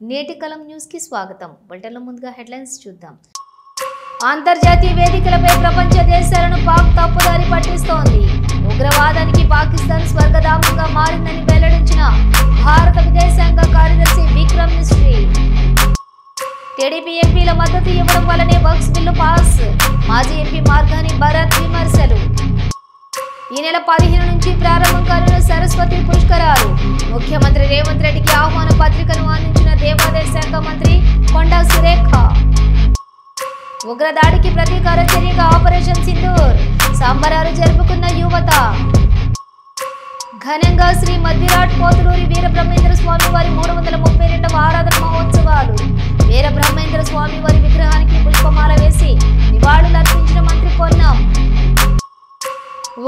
నేటి కలం న్యూస్ కి స్వాగతం. బులెటిన్లో ముందుగా హెడ్లైన్స్ చూద్దాం. అంతర్జాతీయ వేదికలపై ప్రపంచ దేశాలను పాక్ తప్పుదారి పట్టిస్తోంది. ఉగ్రవాదానికి పాకిస్తాన్ స్వర్గధామంగా మారిందని వెల్లడించిన భారత విదేశాంగ కార్యదర్శి విక్రమ్ మిశ్రీ. టీడీపీ ఎంపీల మద్దతు ఇవ్వడం వల్లనే వక్ఫ్ బిల్లు పాస్. మాజీ ఎంపీ మార్గాని భరత్ విమర్శలు. ఈ నెల 15 నుంచి ప్రారంభం కానున్న సరస్వతి పుష్కరాలు. ముఖ్యమంత్రి రేవంత్ రెడ్డికి ఆహ్వాన పత్రికను అందించిన దేవాదాయ శాఖ మంత్రి కొండా సురేఖ. ఉగ్రదాడికి ప్రతీకార చర్యగా ఆపరేషన్ సింధూర్. సంబరాలు జరుపుకున్న యువత. ఘనంగా శ్రీ మధ్విరాట్ పోతులూరి వీరబ్రహ్మేంద్ర స్వామి వారి 332వ ఆరాధన మహోత్సవాలు. వీరబ్రహ్మేంద్ర స్వామి వారి విగ్రహానికి పుష్పమాల వేసి నివాళులర్పించిన మంత్రి పొన్నం.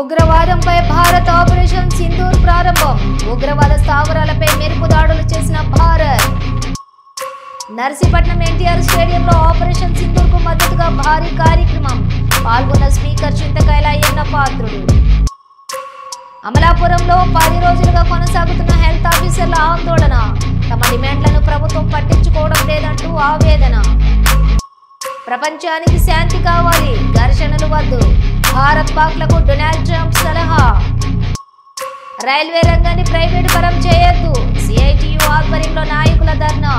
ఉగ్రవాదంపై భారత్ ఆపరేషన్ సింధూర్ ప్రారంభం. ఉగ్రవాద స్థావరాలపై మెరుపు దాడులు చేసిన భారత్. నర్సీపట్నం ఎన్టీఆర్ స్టేడియంలో ఆపరేషన్ సింధూర్ కు మద్దతుగా భారీ కార్యక్రమం. పాల్గొన్న స్పీకర్ చింతకాయల అయ్యన్న పాత్రుడు. అమలాపురంలో 10 రోజులుగా కొనసాగుతున్న హెల్త్ ఆఫీసర్ల ఆందోళన. తమ డిమాండ్లను ప్రభుత్వం పట్టించుకోవడం లేదంటూ ఆవేదన. ప్రపంచానికి శాంతి కావాలి, ఘర్షణలు వద్దు. భారత్ పాక్లకు డొనాల్డ్ ట్రంప్ సలహా. రైల్వే రంగాన్ని ప్రైవేటు పరం చేయొద్దు. సిఐటియు ఆధ్వర్యంలో నాయకుల ధర్నా.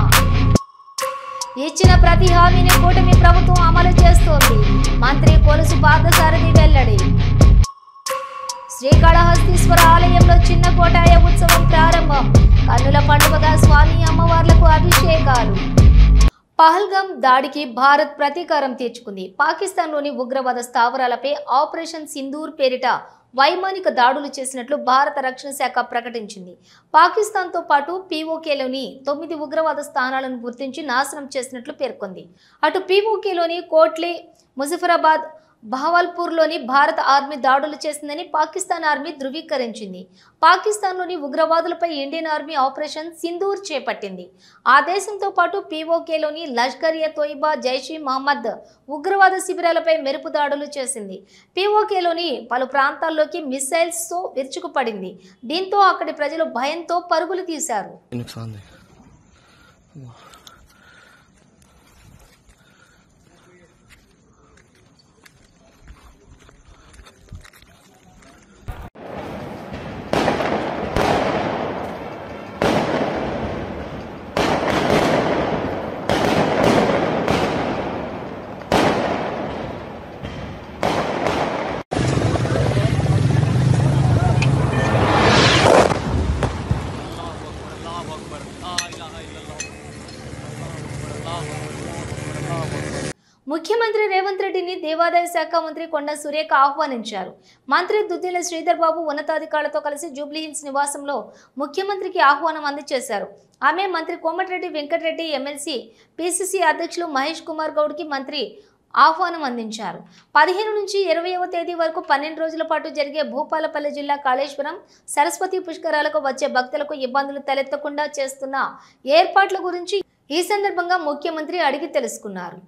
ఇచ్చిన ప్రతి హామీని కూటమి ప్రభుత్వం అమలు చేస్తోంది. మంత్రి కొలుసు పార్థసారథి వెల్లడి. శ్రీకాళహస్తీశ్వర ఆలయంలో చిన్న కోటాయ ఉత్సవం ప్రారంభం. కన్నుల పండుగగా స్వామి అమ్మవార్లకు అభిషేకాలు. పహల్గామ్ దాడికి భారత్ ప్రతీకారం తీర్చుకుంది. పాకిస్తాన్లోని ఉగ్రవాద స్థావరాలపై ఆపరేషన్ సింధూర్ పేరిట వైమానిక దాడులు చేసినట్లు భారత రక్షణ శాఖ ప్రకటించింది. పాకిస్తాన్తో పాటు పీఓకేలోని 9 ఉగ్రవాద స్థానాలను గుర్తించి నాశనం చేసినట్లు పేర్కొంది. అటు పీఓకేలోని కోట్లే, ముజఫరాబాద్, బహవల్పూర్లోని భారత ఆర్మీ దాడులు చేసిందని పాకిస్తాన్ ఆర్మీ ధృవీకరించింది. పాకిస్తాన్లోని ఉగ్రవాదులపై ఇండియన్ ఆర్మీ ఆపరేషన్ సింధూర్ చేపట్టింది. ఆ దేశంతో పాటు పీఓకేలోని లష్కర్ ఎ తోయిబా, జైష్ ఇ మహమ్మద్ ఉగ్రవాద శిబిరాలపై మెరుపు దాడులు చేసింది. పీఓకేలోని పలు ప్రాంతాల్లోకి మిసైల్స్తో విరుచుకుపడింది. దీంతో అక్కడి ప్రజలు భయంతో పరుగులు తీశారు. ముఖ్యమంత్రి రేవంత్ రెడ్డిని దేవాదాయ శాఖ మంత్రి కొండా సురేఖ ఆహ్వానించారు. మంత్రి దుద్దిల శ్రీధర్ బాబు ఉన్నతాధికారులతో కలిసి జూబ్లీహిల్స్ నివాసంలో ముఖ్యమంత్రికి ఆహ్వానం అందజేశారు. ఆమె మంత్రి కోమటిరెడ్డి వెంకటరెడ్డి, ఎమ్మెల్సీ పిసిసి అధ్యక్షులు మహేష్ కుమార్ గౌడ్కి మంత్రి ఆహ్వానం అందించారు. 15 నుంచి 20వ తేదీ వరకు 12 రోజుల పాటు జరిగే భూపాలపల్లి జిల్లా కాళేశ్వరం సరస్వతి పుష్కరాలకు వచ్చే భక్తులకు ఇబ్బందులు తలెత్తకుండా చేస్తున్న ఏర్పాట్ల గురించి ఈ సందర్భంగా ముఖ్యమంత్రి అడిగి తెలుసుకున్నారు.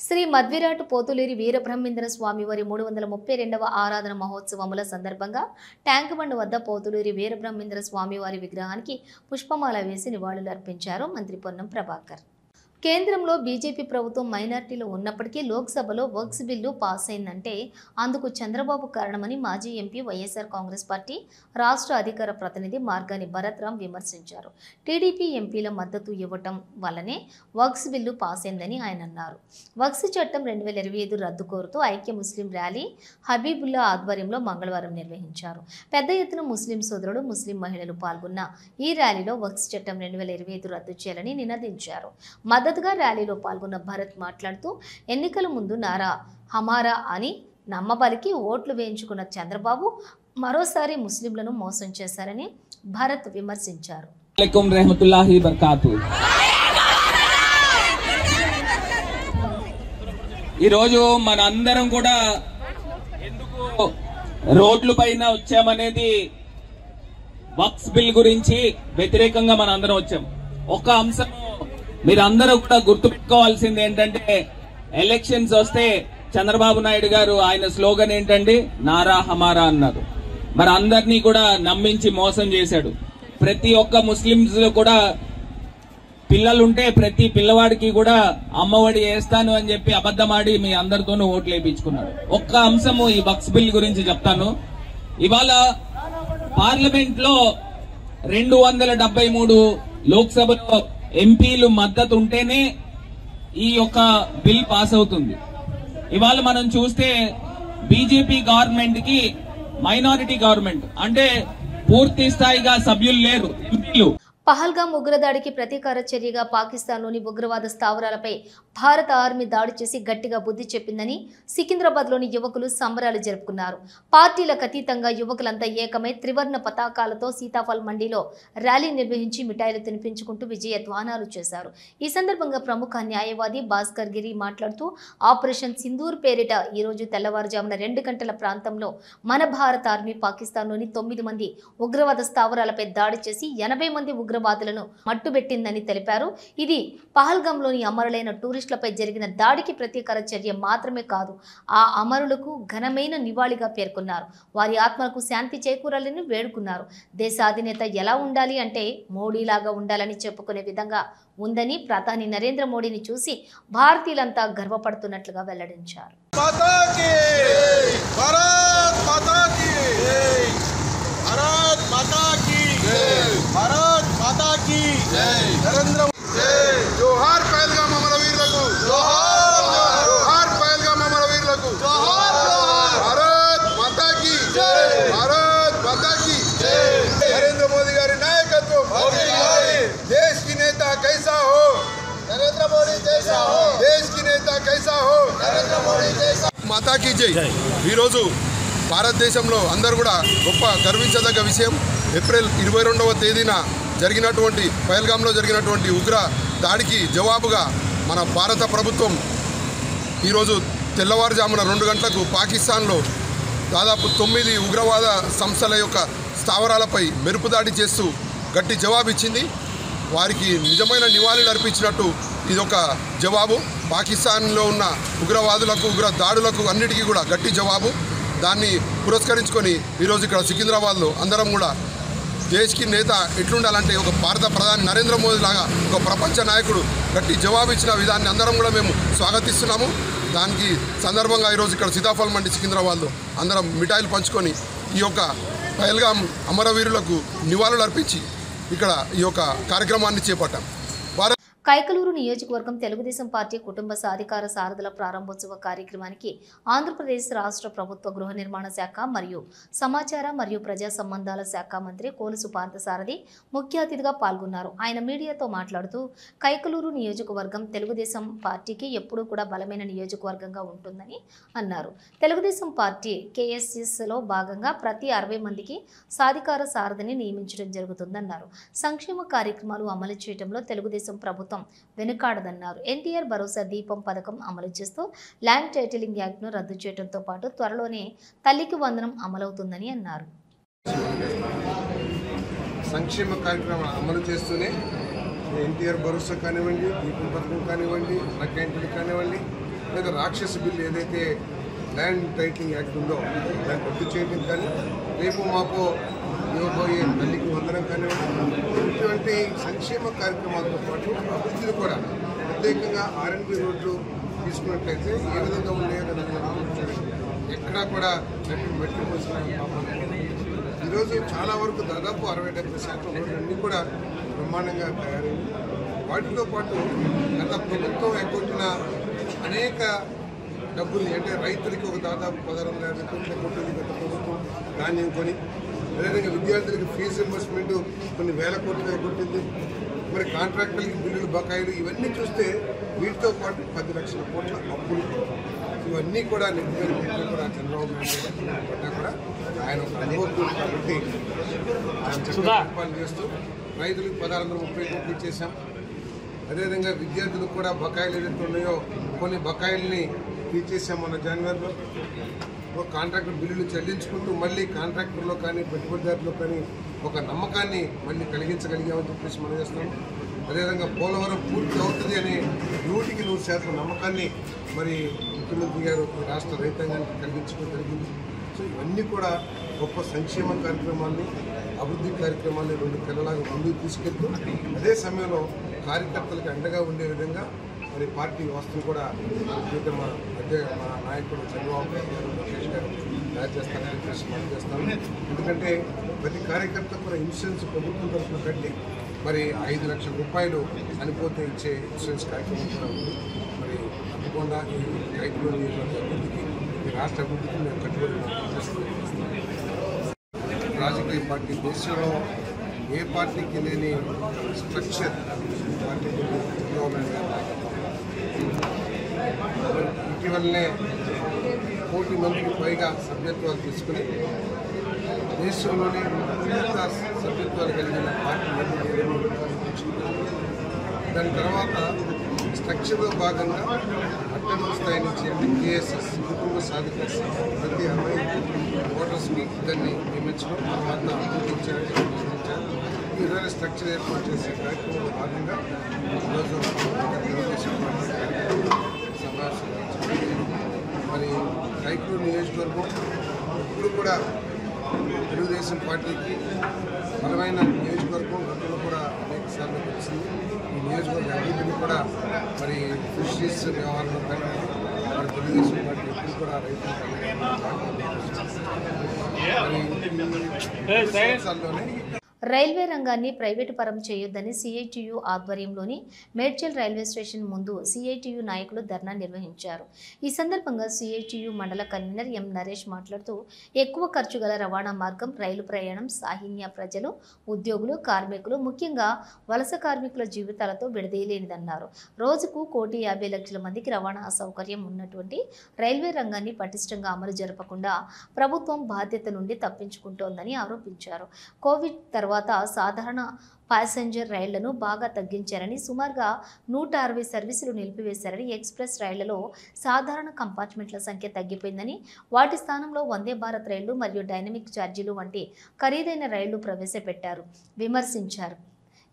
శ్రీ మధ్విరాట్ పోతులూరి వీరబ్రహ్మేంద్ర స్వామి వారి 332వ ఆరాధన మహోత్సవముల సందర్భంగా ట్యాంక్ బండ్ వద్ద పోతులూరి వీరబ్రహ్మేంద్ర స్వామి వారి విగ్రహానికి పుష్పమాల వేసి నివాళులు అర్పించారు మంత్రి పొన్నం ప్రభాకర్. కేంద్రంలో బీజేపీ ప్రభుత్వం మైనార్టీలో ఉన్నప్పటికీ లోక్సభలో వక్ఫ్ బిల్లు పాస్ అయిందంటే అందుకు చంద్రబాబు కారణమని మాజీ ఎంపీ వైఎస్ఆర్ కాంగ్రెస్ పార్టీ రాష్ట్ర అధికార ప్రతినిధి మార్గాని భరత్ విమర్శించారు. టీడీపీ ఎంపీల మద్దతు ఇవ్వటం వల్లనే వక్ఫ్ బిల్లు పాస్ అయిందని ఆయన అన్నారు. వక్ఫ్ చట్టం 2025 రద్దు కోరుతూ ఐక్య ముస్లిం ర్యాలీ హబీబుల్లా ఆధ్వర్యంలో మంగళవారం నిర్వహించారు. పెద్ద ఎత్తున ముస్లిం సోదరులు, ముస్లిం మహిళలు పాల్గొన్న ఈ ర్యాలీలో వక్ఫ్ చట్టం 2025 రద్దు చేయాలని నినదించారు. మద్దతుగా ర్యాలీలో పాల్గొన్న భరత్ మాట్లాడుతూ ఎన్నికల ముందు నారా హమారా అని నమ్మబలికి ఓట్లు వేయించుకున్న చంద్రబాబు మరోసారి ముస్లింలను మోసం చేశారని భరత్ విమర్శించారు. ఈ రోజు మనందరం కూడా ఎందుకు రోడ్ల పైన వచ్చామనేది వక్ఫ్ బిల్ గురించి వ్యతిరేకంగా మన అందరం వచ్చాం. ఒక అంశం మీరందరూ కూడా గుర్తుపెట్టుకోవాల్సింది ఏంటంటే, ఎలక్షన్స్ వస్తే చంద్రబాబు నాయుడు గారు ఆయన స్లోగన్ ఏంటండి, నారా హమారా అన్నారు. మరి అందరినీ కూడా నమ్మించి మోసం చేశాడు. ప్రతి ఒక్క ముస్లింస్ లో కూడా పిల్లలుంటే ప్రతి పిల్లవాడికి కూడా అమ్మఒడి వేస్తాను అని చెప్పి అబద్ధమాడి మీ అందరితోనూ ఓట్లు వేయించుకున్నాడు. ఒక్క అంశము ఈ వక్ఫ్ బిల్ గురించి చెప్తాను. ఇవాళ పార్లమెంట్ లో 273 లోక్సభలో ఎంపీలు మద్దతు ఉంటేనే ఈ యొక్క బిల్ పాస్ అవుతుంది. ఇవాళ మనం చూస్తే బీజేపీ గవర్నమెంట్ కి మైనారిటీ గవర్నమెంట్ అంటే పూర్తి స్థాయిగా సభ్యులు లేరు, ఎంపీలు. పహల్గామ్ ఉగ్రదాడికి ప్రతీకార చర్యగా పాకిస్తాన్లోని ఉగ్రవాద స్థావరాలపై భారత ఆర్మీ దాడి చేసి గట్టిగా బుద్ధి చెప్పిందని సికింద్రాబాద్లోని యువకులు సంబరాలు జరుపుకున్నారు. పార్టీలకు అతీతంగా యువకులంతా ఏకమై త్రివర్ణ పతాకాలతో సీతాఫల్ మండీలో ర్యాలీ నిర్వహించి మిఠాయిలు తినిపించుకుంటూ విజయధ్వానాలు చేశారు. ఈ సందర్భంగా ప్రముఖ న్యాయవాది భాస్కర్ గిరి మాట్లాడుతూ, ఆపరేషన్ సింధూర్ పేరిట ఈరోజు తెల్లవారుజామున 2 గంటల ప్రాంతంలో మన భారత ఆర్మీ పాకిస్తాన్లోని 9 మంది ఉగ్రవాద స్థావరాలపై దాడి చేసి 80 మంది ఉగ్రవాదులను మట్టుబెట్టిందని తెలిపారు. ఇది పహల్గామ్లోని అమరులైన టూరిస్టులపై జరిగిన దాడికి ప్రతీకార చర్య మాత్రమే కాదు, ఆ అమరులకు ఘనమైన నివాళిగా పేర్కొన్నారు. వారి ఆత్మలకు శాంతి చేకూరాలని వేడుకున్నారు. దేశ అధినేత ఎలా ఉండాలి అంటే మోడీలాగా ఉండాలని చెప్పుకునే విధంగా ఉందని ప్రధాని నరేంద్ర మోడీని చూసి భారతీయులంతా గర్వపడుతున్నట్లుగా వెల్లడించారు. जोहार पहलगाम अमरवीरुలకు, जोहार पहलगाम अमरवीरुలకు, भारत माता की जय, भारत माता की जय. नरेंद्र मोदी गारी नायकत्व, देश की नेता कैसा हो, नरेंद्र मोदी जैसा हो, देश की नेता कैसा हो, नरेंद्र मोदी जैसा. माता की जय. ఈ రోజు భారతదేశంలో అందరూ కూడా గొప్ప గర్వించదగ్గ విషయం. ఏప్రిల్ 22వ తేదీన జరిగినటువంటి పహల్గామ్లో జరిగినటువంటి ఉగ్ర దాడికి జవాబుగా మన భారత ప్రభుత్వం ఈరోజు తెల్లవారుజామున 2 గంటలకు పాకిస్తాన్లో దాదాపు 9 ఉగ్రవాద సంస్థల యొక్క స్థావరాలపై మెరుపు దాడి చేస్తూ గట్టి జవాబు ఇచ్చింది. వారికి నిజమైన నివాళులు అర్పించినట్టు ఇదొక జవాబు. పాకిస్తాన్లో ఉన్న ఉగ్రవాదులకు, ఉగ్ర దాడులకు అన్నిటికీ కూడా గట్టి జవాబు. దాన్ని పురస్కరించుకొని ఈరోజు ఇక్కడ సికింద్రాబాద్లో అందరం కూడా దేశ్కి నేత ఎట్లుండాలంటే ఒక భారత ప్రధాని నరేంద్ర మోదీ లాగా ఒక ప్రపంచ నాయకుడు గట్టి జవాబు ఇచ్చిన విధాన్ని అందరం కూడా మేము స్వాగతిస్తున్నాము. దానికి సందర్భంగా ఈరోజు ఇక్కడ సీతాఫల్ మండి సికింద్రాబాద్లో అందరం మిఠాయిలు పంచుకొని ఈ యొక్క పహల్గామ్ అమరవీరులకు నివాళులు అర్పించి ఇక్కడ ఈ యొక్క కార్యక్రమాన్ని చేపట్టాం. కైకలూరు నియోజకవర్గం తెలుగుదేశం పార్టీ కుటుంబ సాధికార సారథుల ప్రారంభోత్సవ కార్యక్రమానికి ఆంధ్రప్రదేశ్ రాష్ట్ర ప్రభుత్వ గృహ నిర్మాణ శాఖ మరియు సమాచార మరియు ప్రజా సంబంధాల శాఖ మంత్రి కోలుసు పార్థసారథి ముఖ్య అతిథిగా పాల్గొన్నారు. ఆయన మీడియాతో మాట్లాడుతూ, కైకలూరు నియోజకవర్గం తెలుగుదేశం పార్టీకి ఎప్పుడూ కూడా బలమైన నియోజకవర్గంగా ఉంటుందని అన్నారు. తెలుగుదేశం పార్టీ కేఎస్ఎస్లో భాగంగా ప్రతి 60 మందికి సాధికార సారథిని నియమించడం జరుగుతుందన్నారు. సంక్షేమ కార్యక్రమాలు అమలు చేయడంలో తెలుగుదేశం ప్రభుత్వం వెనుకాడదన్నారు. ఎన్టీఆర్ భరోసా దీపం పథకం అమలు చేస్తూ ల్యాండ్ టైటిలింగ్ యాక్ట్ను రద్దు చేయడంతో పాటు త్వరలోనే తల్లికి వందనం అమలవుతుందని అన్నారు. సంక్షేమ కార్యక్రమాలు అమలు చేస్తూనే ఎన్టీఆర్ భరోసా కానివ్వండి, దీపం పథకం కానివ్వండి, టైటిలింగ్ కానివ్వండి, లేదా రాక్షస బిల్లు ఏదైతే ల్యాండ్ టైటిలింగ్ యాక్ట్ ఉందో దాన్ని రద్దు చేయడం కానీ, రేపు మాపో ఇవ్వబోయే తల్లికి వందనం కానివ్వండి, ఇటువంటి సంక్షేమ కార్యక్రమాలతో పాటు అభివృద్ధిని కూడా ప్రత్యేకంగా R&B రోడ్లు తీసుకున్నట్లయితే ఏ విధంగా ఉన్నాయో ఎక్కడా కూడా మెట్లు పోసిన ఈరోజు చాలా వరకు దాదాపు 60-70% రోడ్లన్నీ కూడా బ్రహ్మాండంగా తయారైంది. వాటితో పాటు గత ప్రభుత్వం ఎగ్గొట్టిన అనేక డబ్బుల్ని అంటే రైతులకి ఒక దాదాపు 1650 కోట్ల కొట్టింది గత ప్రభుత్వం, ధాన్యం కొని. అదేవిధంగా విద్యార్థులకి ఫీజు రింబర్స్మెంట్ కొన్ని వేల కోట్లు కొట్టింది. మరి కాంట్రాక్టర్లకి బిల్లులు, బకాయిలు ఇవన్నీ చూస్తే వీటితో పాటు 10 లక్షల కోట్ల అప్పులు, ఇవన్నీ కూడా నిధులు పెట్టి కూడా చంద్రబాబు నాయుడు పట్టినా కూడా ఆయన ఒక అనుభవం కాబట్టి ఆయన చేస్తూ రైతులకు 1630 కోట్లు ఇచ్చేసాం. అదేవిధంగా విద్యార్థులకు కూడా బకాయిలు ఏదైతే ఉన్నాయో కొన్ని బకాయిల్ని తీర్చేసాం మన జనవరిలో. కాంట్రాక్టర్ బిల్లులు చెల్లించుకుంటూ మళ్ళీ కాంట్రాక్టర్లో కానీ పెట్టుబడిదారులో కానీ ఒక నమ్మకాన్ని మళ్ళీ కలిగించగలిగామని చెప్పేసి మనం చేస్తాం. అదేవిధంగా పోలవరం పూర్తి అవుతుంది అనే 100% నమ్మకాన్ని మరి ముఖ్యమంత్రి గారు రాష్ట్ర రైతాంగానికి కలిగించడం జరిగింది. సో ఇవన్నీ కూడా గొప్ప సంక్షేమ కార్యక్రమాన్ని, అభివృద్ధి కార్యక్రమాన్ని 2 పిల్లలాగా ముందుకు తీసుకెళ్తూ అదే సమయంలో కార్యకర్తలకు అండగా ఉండే విధంగా మరి పార్టీ వ్యవస్థను కూడా మా నాయకుడు చంద్రబాబు గారు, లోకేష్ గారు తయారు చేస్తారని చెప్పేసి మనం చేస్తాము. ఎందుకంటే ప్రతి కార్యకర్త కూడా ఇన్సూరెన్స్ ప్రభుత్వం తరఫున కట్టి మరి 5 లక్షల రూపాయలు చనిపోతే ఇచ్చే ఇన్సూరెన్స్ కార్యక్రమం కూడా ఉంది. మరి తప్పకుండా ఈ రైతులు అభివృద్ధికి, ఈ రాష్ట్ర అభివృద్ధికి మేము కట్టుబడి రాజకీయ పార్టీ దేశంలో ఏ పార్టీకి లేని స్ట్రక్చర్ పార్టీకి చంద్రబాబు గారు ఇటీవలనే 1 కోటి మందికి పైగా సభ్యత్వాలు తీసుకుని దేశంలోనే అత్యంత సభ్యత్వాలు కలిగిన పార్టీ దాని తర్వాత స్ట్రక్చర్లో భాగంగా అట్టడుగు స్థాయి నుంచి కేఎస్ఎస్ కుటుంబ సాధికార ప్రతి అమ్మాయి ఓటర్స్కి ఇద్దరిని నియమించడం, తర్వాత గుర్తించారు. ఈ విధంగా స్ట్రక్చర్ ఏర్పాటు చేసే కార్యక్రమంలో భాగంగా ఈరోజు తెలుగుదేశం పార్టీ సమావేశం మరి రైతులు నియోజకవర్గం ఇప్పుడు కూడా తెలుగుదేశం పార్టీకి బలమైన నియోజకవర్గం, గతంలో కూడా అనేక సార్లు వచ్చింది. ఈ నియోజకవర్గ అభివృద్ధిని కూడా మరి ఫిషరీస్ వ్యవహారంలో కానీ మరి తెలుగుదేశం పార్టీ ఎప్పుడు కూడా రైతులు సంవత్సరాల్లోనే రైల్వే రంగాన్ని ప్రైవేటు పరం చేయొద్దని సిఐటియు ఆధ్వర్యంలోని మేడ్చల్ రైల్వే స్టేషన్ ముందు సిఐటియు నాయకులు ధర్నా నిర్వహించారు. ఈ సందర్భంగా సిఐటియు మండల కన్వీనర్ ఎం నరేష్ మాట్లాడుతూ ఎక్కువ ఖర్చు గల రవాణా మార్గం రైలు ప్రయాణం సాహిన్య ప్రజలు, ఉద్యోగులు, కార్మికులు, ముఖ్యంగా వలస కార్మికుల జీవితాలతో విడదీయలేనిదన్నారు. రోజుకు 1,50,00,000 మందికి రవాణా సౌకర్యం ఉన్నటువంటి రైల్వే రంగాన్ని పటిష్టంగా అమలు జరపకుండా ప్రభుత్వం బాధ్యత నుండి తప్పించుకుంటోందని ఆరోపించారు. కోవిడ్ తర్వాత సాధారణ ప్యాసింజర్ రైళ్లను బాగా తగ్గించారని, సుమారుగా 160 సర్వీసులు నిలిపివేశారని, ఎక్స్ప్రెస్ రైళ్లలో సాధారణ కంపార్ట్మెంట్ల సంఖ్య తగ్గిపోయిందని, వాటి స్థానంలో వందే భారత్ రైళ్లు మరియు డైనమిక్ ఛార్జీలు వంటి ఖరీదైన రైళ్లు ప్రవేశపెట్టారు విమర్శించారు.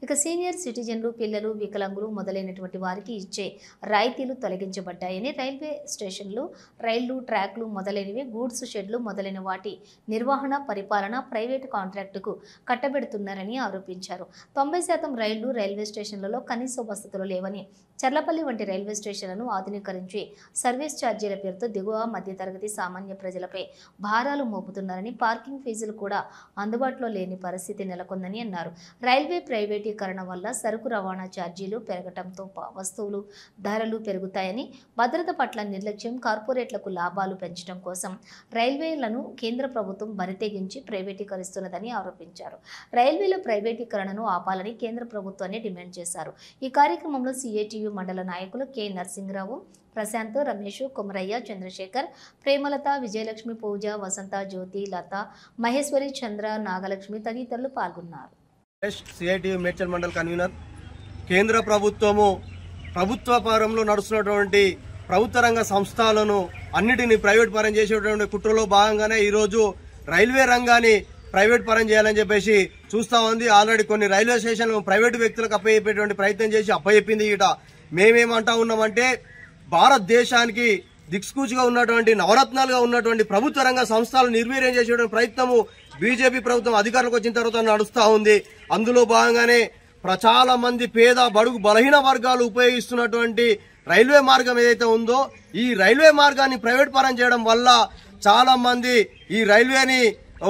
ఇక సీనియర్ సిటిజన్లు, పిల్లలు, వికలాంగులు మొదలైనటువంటి వారికి ఇచ్చే రాయితీలు తొలగించబడ్డాయని, రైల్వే స్టేషన్లు, రైళ్లు, ట్రాక్లు మొదలైనవి, గూడ్స్ షెడ్లు మొదలైన వాటి నిర్వహణ, పరిపాలన ప్రైవేటు కాంట్రాక్టుకు కట్టబెడుతున్నారని ఆరోపించారు. 90% రైళ్లు, రైల్వే స్టేషన్లలో కనీస వసతులు లేవని, చర్లపల్లి వంటి రైల్వే స్టేషన్లను ఆధునీకరించి సర్వీస్ ఛార్జీల పేరుతో దిగువ మధ్యతరగతి సామాన్య ప్రజలపై భారాలు మోపుతున్నారని, పార్కింగ్ ఫీజులు కూడా అందుబాటులో లేని పరిస్థితి నెలకొందని అన్నారు. రైల్వే ప్రైవేటీకరణ వల్ల సరుకు రవాణా ఛార్జీలు పెరగటంతో వస్తువులు ధరలు పెరుగుతాయని, భద్రత పట్ల నిర్లక్ష్యం, కార్పొరేట్లకు లాభాలు పెంచడం కోసం రైల్వేలను కేంద్ర ప్రభుత్వం బరితెగించి ప్రైవేటీకరిస్తున్నదని ఆరోపించారు. రైల్వేల ప్రైవేటీకరణను ఆపాలని కేంద్ర ప్రభుత్వాన్ని డిమాండ్ చేశారు. ఈ కార్యక్రమంలో సిఐటియు మండల నాయకులు కె నరసింహరావు, ప్రశాంత్, రమేష్, కుమరయ్య, చంద్రశేఖర్, ప్రేమలత, విజయలక్ష్మి, పూజ, వసంత, జ్యోతి, లత, మహేశ్వరి, చంద్ర, నాగలక్ష్మి తదితరులు పాల్గొన్నారు. CITU Medchal mandal convener. కేంద్ర ప్రభుత్వము ప్రభుత్వ పరంలో నడుస్తున్నటువంటి ప్రభుత్వ రంగ సంస్థలను అన్నిటినీ ప్రైవేట్ పరం చేసేటువంటి కుట్రలో భాగంగానే ఈరోజు రైల్వే రంగాన్ని ప్రైవేట్ పరం చేయాలని చెప్పేసి చూస్తా ఉంది. ఆల్రెడీ కొన్ని రైల్వే స్టేషన్లు ప్రైవేటు వ్యక్తులకు అప్పచెప్పేటువంటి ప్రయత్నం చేసి అప్పచెప్పింది. ఇట మేమేమంటా ఉన్నామంటే భారతదేశానికి దిక్సూచిగా ఉన్నటువంటి నవరత్నాలుగా ఉన్నటువంటి ప్రభుత్వ రంగ సంస్థలు నిర్వీర్యం చేసేటువంటి ప్రయత్నము బీజేపీ ప్రభుత్వం అధికారంలోకి వచ్చిన తర్వాత నడుస్తూ ఉంది. అందులో భాగంగానే చాలా మంది పేద, బడుగు, బలహీన వర్గాలు ఉపయోగిస్తున్నటువంటి రైల్వే మార్గం ఏదైతే ఉందో ఈ రైల్వే మార్గాన్ని ప్రైవేట్ పరం చేయడం వల్ల చాలా మంది ఈ రైల్వేని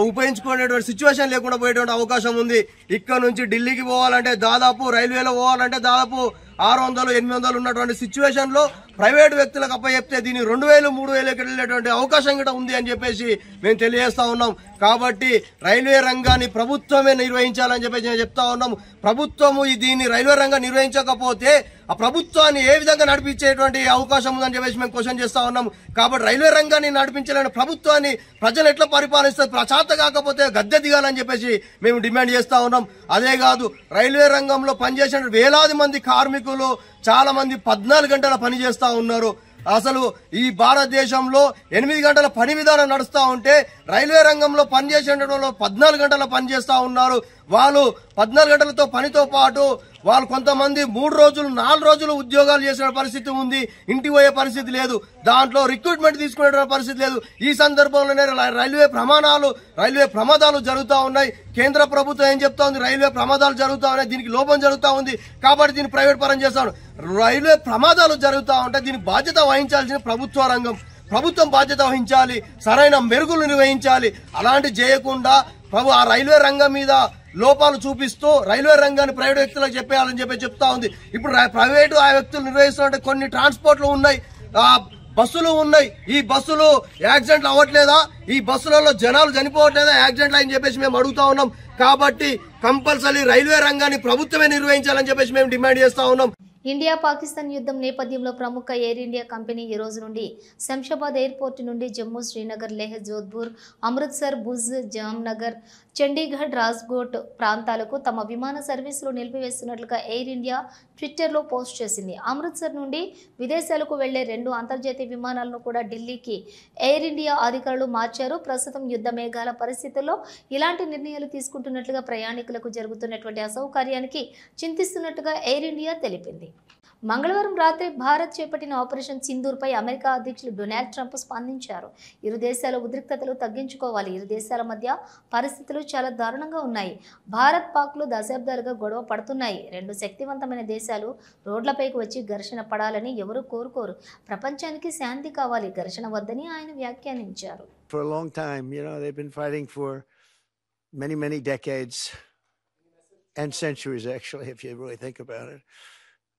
ఉపయోగించుకునేటువంటి సిచ్యువేషన్ లేకుండా పోయేటువంటి అవకాశం ఉంది. ఇక్కడ నుంచి ఢిల్లీకి పోవాలంటే దాదాపు రైల్వేలో పోవాలంటే దాదాపు 600-800 ఉన్నటువంటి సిచ్యువేషన్ లో ప్రైవేట్ వ్యక్తులకు అప్పచెప్తే దీన్ని 2000-3000 వెళ్ళేటువంటి అవకాశం కూడా ఉంది అని చెప్పేసి మేము తెలియజేస్తా ఉన్నాం. కాబట్టి రైల్వే రంగాన్ని ప్రభుత్వమే నిర్వహించాలని చెప్పేసి నేను చెప్తా ఉన్నాం. ప్రభుత్వము దీన్ని రైల్వే రంగం నిర్వహించకపోతే ఆ ప్రభుత్వాన్ని ఏ విధంగా నడిపించేటువంటి అవకాశం ఉందని చెప్పేసి మేము క్వశ్చన్ చేస్తా ఉన్నాం. కాబట్టి రైల్వే రంగాన్ని నడిపించాలని ప్రభుత్వాన్ని ప్రజలు ఎట్లా పరిపాలిస్తారు, ప్రచాత కాకపోతే గద్దె దిగాలని చెప్పేసి మేము డిమాండ్ చేస్తా ఉన్నాం. అదే కాదు, రైల్వే రంగంలో పనిచేసిన వేలాది మంది కార్మికులు చాలా మంది 14 గంటల పని చేస్తా ఉన్నారు. అసలు ఈ భారతదేశంలో 8 గంటల పని విధానం నడుస్తూ ఉంటే రైల్వే రంగంలో పనిచేసేటప్పుడు 14 గంటల పని చేస్తూ ఉన్నారు. వాళ్ళు 14 గంటలతో పనితో పాటు వాళ్ళు కొంతమంది 3 రోజులు 4 రోజులు ఉద్యోగాలు చేసిన పరిస్థితి ఉంది. ఇంటికి పోయే పరిస్థితి లేదు. దాంట్లో రిక్రూట్మెంట్ తీసుకునే పరిస్థితి లేదు. ఈ సందర్భంలోనే రైల్వే ప్రమాదాలు జరుగుతూ ఉన్నాయి. కేంద్ర ప్రభుత్వం ఏం చెప్తా ఉంది? రైల్వే ప్రమాదాలు జరుగుతూ ఉన్నాయి, దీనికి లోపం జరుగుతూ ఉంది కాబట్టి దీన్ని ప్రైవేట్ పరం చేస్తాను. రైల్వే ప్రమాదాలు జరుగుతూ ఉంటే దీనికి బాధ్యత వహించాల్సిన ప్రభుత్వ రంగం. ప్రభుత్వం బాధ్యత వహించాలి, సరైన మెరుగులు నిర్వహించాలి. అలాంటి చేయకుండా ఆ రైల్వే రంగం మీద లోపాలు చూపిస్తూ రైల్వే రంగాన్ని ప్రైవేట్ వ్యక్తులకు చెప్పేయాలని చెప్తా ఉంది. ఇప్పుడు ప్రైవేటు ఆ వ్యక్తులు నిర్వహిస్తున్నట్టు కొన్ని ట్రాన్స్పోర్ట్లు ఉన్నాయి, బస్సులు ఉన్నాయి. ఈ బస్సులు యాక్సిడెంట్లు అవ్వట్లేదా? ఈ బస్సులలో జనాలు చనిపోవట్లేదా యాక్సిడెంట్లు అని చెప్పేసి మేము అడుగుతా ఉన్నాం. కాబట్టి కంపల్సరీ రైల్వే రంగాన్ని ప్రభుత్వమే నిర్వహించాలని చెప్పేసి మేము డిమాండ్ చేస్తా ఉన్నాం. ఇండియా పాకిస్తాన్ యుద్ధం నేపథ్యంలో ప్రముఖ ఎయిర్ ఇండియా కంపెనీ ఈ రోజు నుండి శంషాబాద్ ఎయిర్పోర్ట్ నుండి జమ్మూ, శ్రీనగర్, లేహ్, జోధ్పూర్, అమృత్సర్, భుజ్, జామ్నగర్, చండీగఢ్, రాజ్కోట్ ప్రాంతాలకు తమ విమాన సర్వీసులు నిలిపివేస్తున్నట్లుగా ఎయిర్ ఇండియా ట్విట్టర్లో పోస్ట్ చేసింది. అమృత్సర్ నుండి విదేశాలకు వెళ్లే 2 అంతర్జాతీయ విమానాలను కూడా ఢిల్లీకి ఎయిర్ ఇండియా అధికారులు మార్చారు. ప్రస్తుతం యుద్ధ మేఘాల పరిస్థితుల్లో ఇలాంటి నిర్ణయాలు తీసుకుంటున్నట్లుగా ప్రయాణికులకు జరుగుతున్నటువంటి అసౌకర్యానికి చింతిస్తున్నట్టుగా ఎయిర్ ఇండియా తెలిపింది. మంగళవారం రాత్రి భారత్ చేపట్టిన ఆపరేషన్ సింధూర్పై అమెరికా అధ్యక్షులు డొనాల్డ్ ట్రంప్ స్పందించారు. ఇరు దేశాల ఉద్రిక్తతలు తగ్గించుకోవాలి. ఇరు దేశాల మధ్య పరిస్థితులు చాలా దారుణంగా ఉన్నాయి. భారత్, పాక్లు దశాబ్దాలుగా గొడవ పడుతున్నాయి. 2 శక్తివంతమైన దేశాలు రోడ్లపైకి వచ్చి ఘర్షణ పడాలని ఎవరు కోరుకోరు. ప్రపంచానికి శాంతి కావాలి, ఘర్షణ వద్దని ఆయన వ్యాఖ్యానించారు. For a long time, they've been fighting for many decades and centuries, actually, if you really think about it.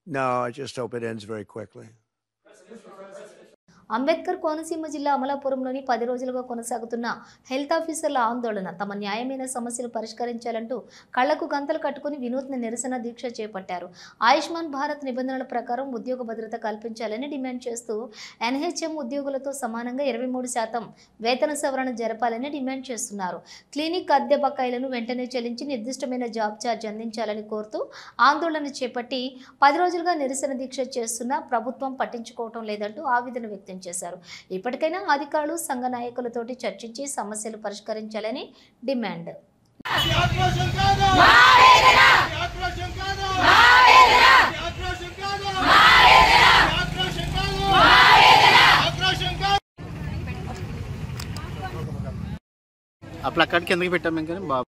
No, I just hope it ends very quickly. Ambedkar Konaseema జిల్లా అమలాపురంలోని 10 రోజులుగా కొనసాగుతున్న హెల్త్ ఆఫీసర్ల ఆందోళన. తమ న్యాయమైన సమస్యలు పరిష్కరించాలంటూ కళ్లకు గంతలు కట్టుకుని వినూత్న నిరసన దీక్ష చేపట్టారు. ఆయుష్మాన్ భారత్ నిబంధనల ప్రకారం ఉద్యోగ భద్రత కల్పించాలని డిమాండ్ చేస్తూ ఎన్హెచ్ఎం ఉద్యోగులతో సమానంగా 23% వేతన సవరణ జరపాలని డిమాండ్ చేస్తున్నారు. క్లినిక్ అద్దె బకాయిలను వెంటనే చెల్లించి నిర్దిష్టమైన జాబ్ ఛార్జ్ అందించాలని కోరుతూ ఆందోళన చేపట్టి 10 రోజులుగా నిరసన దీక్ష చేస్తున్నా ప్రభుత్వం పట్టించుకోవటం లేదంటూ ఆవేదన వ్యక్తం చేశారు. ఇప్పటికైనా అధికారులు సంఘ నాయకులతోటి చర్చించి సమస్యలు పరిష్కరించాలని డిమాండ్. ఆ ప్లకార్డ్ కిందకి పెట్టాము ఇంకా బాబు.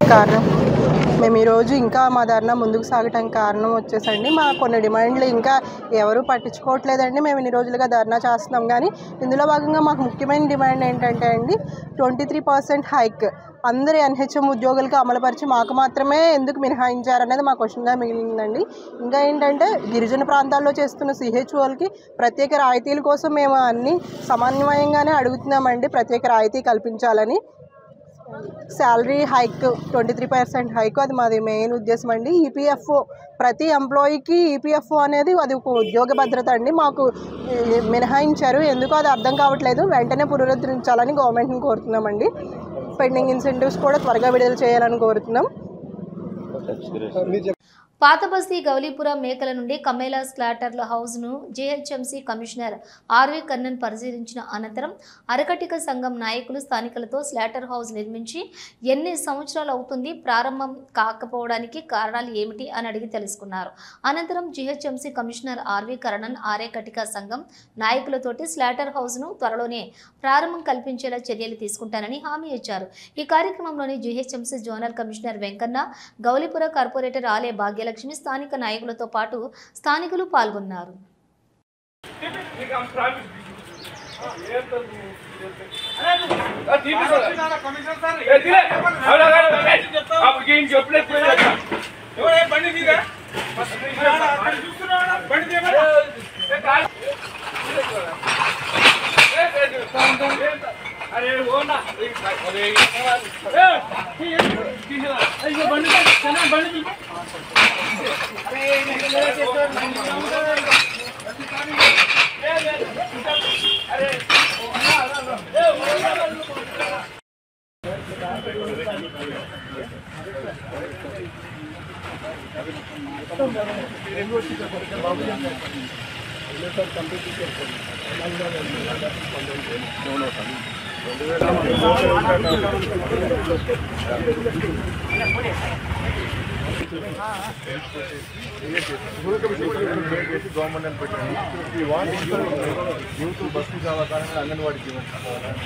కారణం మేము ఈరోజు ఇంకా మా ధర్నా ముందుకు సాగటానికి కారణం వచ్చేసండి మా కొన్ని డిమాండ్లు ఇంకా ఎవరు పట్టించుకోవట్లేదండి. మేము ఇన్ని రోజులుగా ధర్నా చేస్తున్నాం కానీ ఇందులో భాగంగా మాకు ముఖ్యమైన డిమాండ్ ఏంటంటే అండి 23% హైక్ అందరి ఎన్హెచ్ఎం ఉద్యోగులకు అమలుపరిచి మాకు మాత్రమే ఎందుకు మినహాయించారనేది మా క్వశ్చన్గా మిగిలిందండి. ఇంకా ఏంటంటే గిరిజన ప్రాంతాల్లో చేస్తున్న సిహెచ్ఓలకి ప్రత్యేక రాయితీల కోసం మేము అన్ని సమన్వయంగానే అడుగుతున్నామండి. ప్రత్యేక రాయితీ కల్పించాలని, శాలరీ హైక్ 23% హైక్ అది మాది మెయిన్ ఉద్దేశం అండి. ఈపీఎఫ్ఓ ప్రతి ఎంప్లాయీకి ఈపీఎఫ్ఓ అనేది అది ఒక ఉద్యోగ భద్రత అండి. మాకు మినహాయించారు, ఎందుకో అది అర్థం కావట్లేదు. వెంటనే పునరుద్ధరించాలని గవర్నమెంట్ని కోరుతున్నామండి. పెండింగ్ ఇన్సెంటివ్స్ కూడా త్వరగా విడుదల చేయాలని కోరుతున్నాం. పాతబస్తీ గౌలీపుర మేకల నుండి కమేలా స్లాటర్ల హౌస్ను జీహెచ్ఎంసీ కమిషనర్ ఆర్వి కర్ణన్ పరిశీలించిన అనంతరం అరకటిక సంఘం నాయకులు స్థానికులతో స్లాటర్ హౌస్ నిర్మించి ఎన్ని సంవత్సరాలు అవుతుంది, ప్రారంభం కాకపోవడానికి కారణాలు ఏమిటి అని అడిగి తెలుసుకున్నారు. అనంతరం జీహెచ్ఎంసీ కమిషనర్ ఆర్వి కర్ణన్ ఆరేకటిక సంఘం నాయకులతోటి స్లాటర్ హౌస్ను త్వరలోనే ప్రారంభం కల్పించేలా చర్యలు తీసుకుంటానని హామీ ఇచ్చారు. ఈ కార్యక్రమంలోని GHMC zonal commissioner Venkanna, Gowlipura corporator Alaya Bhagyalakshmi, స్థానిక నాయకులతో పాటు స్థానికులు పాల్గొన్నారు.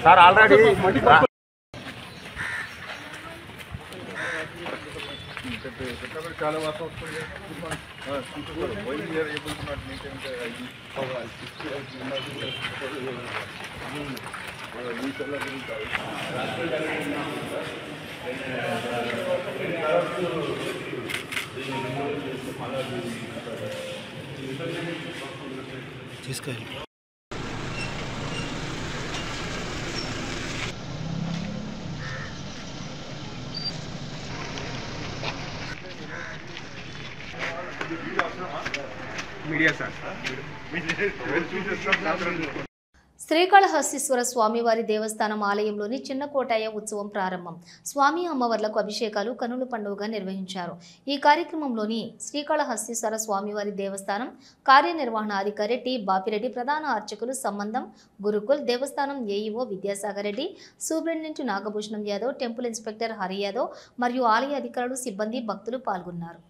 సార్ ఆల్రెడీ చాలా వర్షం వస్తుంది. తీసుకెళ్ళి మీడియా సార్ శ్రీకాళహస్తీశ్వర స్వామివారి దేవస్థానం ఆలయంలోని చిన్న కోటాయ ఉత్సవం ప్రారంభం. స్వామి అమ్మవార్లకు అభిషేకాలు కనుల పండుగగా నిర్వహించారు. ఈ కార్యక్రమంలోని శ్రీకాళహస్తీశ్వర స్వామివారి దేవస్థానం కార్యనిర్వహణాధికారి టి బాపిరెడ్డి, ప్రధాన అర్చకులు సంబంధం గురుకుల్, దేవస్థానం AEO Vidyasagar Reddy, superintendent Nagabhushanam Yadav, temple inspector Hari Yadav మరియు ఆలయ అధికారులు, సిబ్బంది, భక్తులు పాల్గొన్నారు.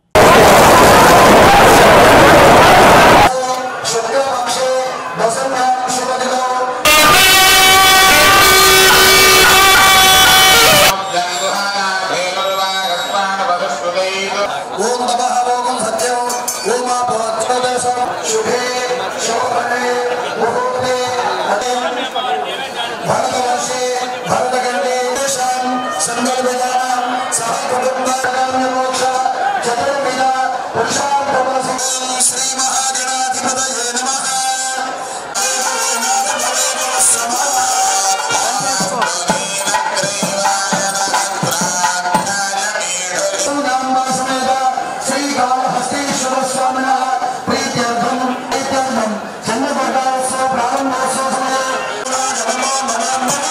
Namo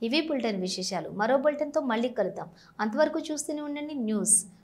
ఇవి బులెటిన్ విశేషాలు. మరో బులెటిన్తో మళ్ళీ కలుద్దాం. అంతవరకు చూస్తూనే ఉండండి న్యూస్.